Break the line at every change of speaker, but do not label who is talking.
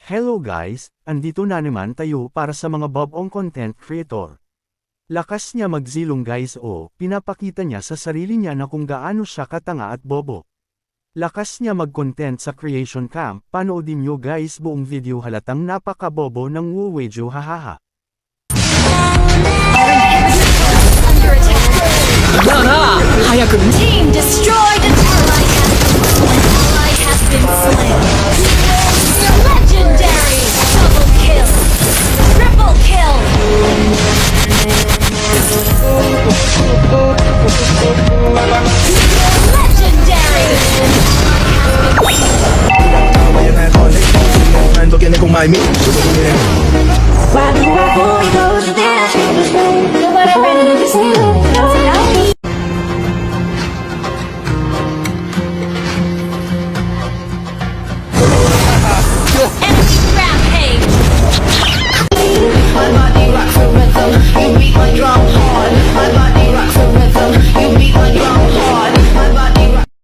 Hello guys, andito na naman tayo para sa mga bobong content creator. Lakas niya magzilong guys pinapakita niya sa sarili niya na kung gaano siya katanga at bobo. Lakas niya mag-content sa creation camp, panoodin nyo guys buong video halatang napakabobo ng Wuwejo hahaha.
Team destroyed an ally has been slain. Legendary double kill. Triple kill. Legendary.
Why do I hold those that I feel the same? But I ran into this